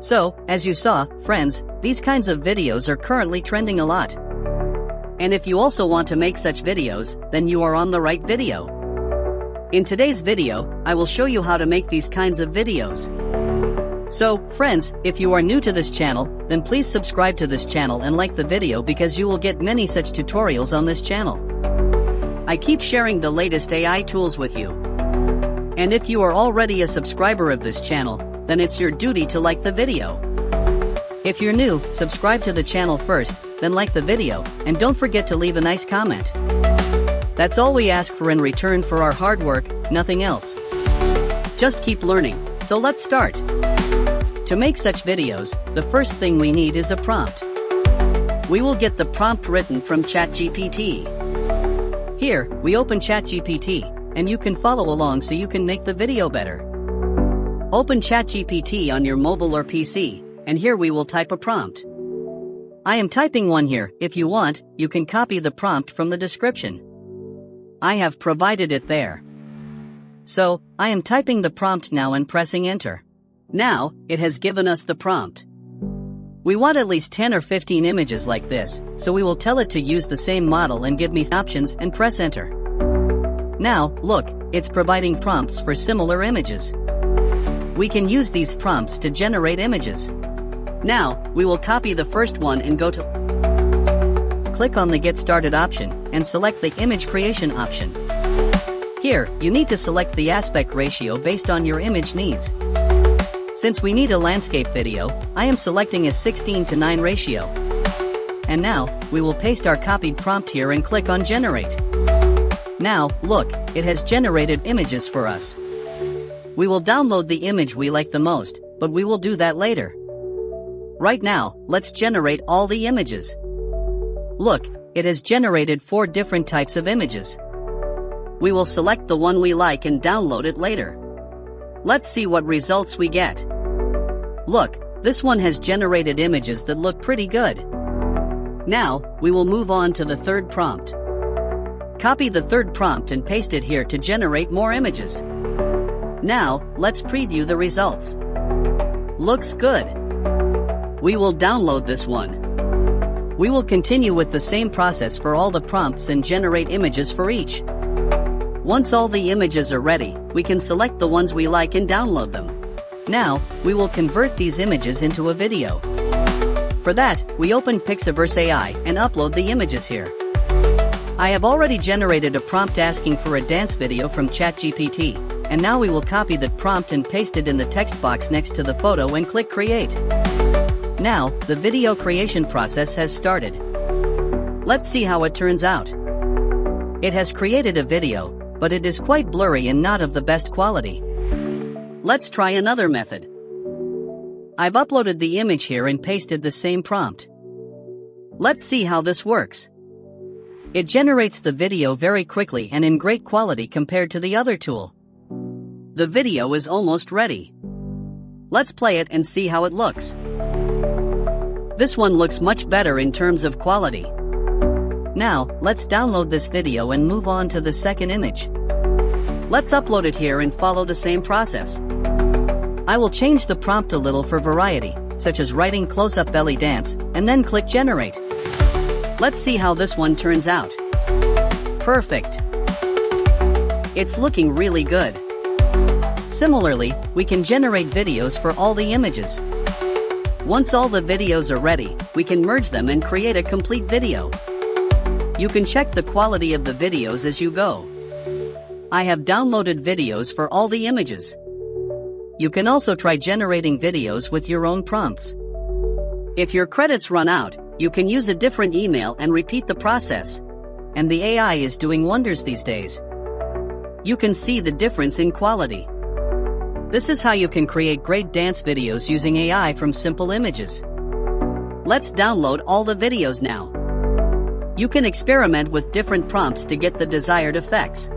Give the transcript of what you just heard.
So, as you saw, friends, these kinds of videos are currently trending a lot. And if you also want to make such videos, then you are on the right video. In today's video, I will show you how to make these kinds of videos. So, friends, if you are new to this channel, then please subscribe to this channel and like the video because you will get many such tutorials on this channel. I keep sharing the latest AI tools with you. And if you are already a subscriber of this channel, then it's your duty to like the video. If you're new, subscribe to the channel first, then like the video, and don't forget to leave a nice comment. That's all we ask for in return for our hard work, nothing else. Just keep learning, so let's start. To make such videos, the first thing we need is a prompt. We will get the prompt written from ChatGPT. Here, we open ChatGPT, and you can follow along so you can make the video better. Open ChatGPT on your mobile or PC, and here we will type a prompt. I am typing one here. If you want, you can copy the prompt from the description. I have provided it there. So, I am typing the prompt now and pressing enter. Now, it has given us the prompt. We want at least 10 or 15 images like this, so we will tell it to use the same model and give me options and press enter. Now, look, it's providing prompts for similar images. We can use these prompts to generate images. Now, we will copy the first one and go to click on the Get Started option and select the Image Creation option. Here, you need to select the aspect ratio based on your image needs. Since we need a landscape video, I am selecting a 16:9 ratio. And now, we will paste our copied prompt here and click on Generate. Now, look, it has generated images for us. We will download the image we like the most, but we will do that later. Right now, let's generate all the images. Look, it has generated 4 different types of images. We will select the one we like and download it later. Let's see what results we get. Look, this one has generated images that look pretty good. Now, we will move on to the third prompt. Copy the third prompt and paste it here to generate more images. Now, let's preview the results. Looks good. We will download this one. We will continue with the same process for all the prompts and generate images for each. Once all the images are ready, we can select the ones we like and download them. Now, we will convert these images into a video. For that, we open PixaVerse AI and upload the images here. I have already generated a prompt asking for a dance video from ChatGPT, and now we will copy that prompt and paste it in the text box next to the photo and click Create. Now, the video creation process has started. Let's see how it turns out. It has created a video, but it is quite blurry and not of the best quality. Let's try another method. I've uploaded the image here and pasted the same prompt. Let's see how this works. It generates the video very quickly and in great quality compared to the other tool. The video is almost ready. Let's play it and see how it looks. This one looks much better in terms of quality. Now, let's download this video and move on to the second image. Let's upload it here and follow the same process. I will change the prompt a little for variety, such as writing close-up belly dance, and then click Generate. Let's see how this one turns out. Perfect. It's looking really good. Similarly, we can generate videos for all the images. Once all the videos are ready, we can merge them and create a complete video. You can check the quality of the videos as you go. I have downloaded videos for all the images. You can also try generating videos with your own prompts. If your credits run out, you can use a different email and repeat the process. And the AI is doing wonders these days. You can see the difference in quality. This is how you can create great dance videos using AI from simple images. Let's download all the videos now. You can experiment with different prompts to get the desired effects.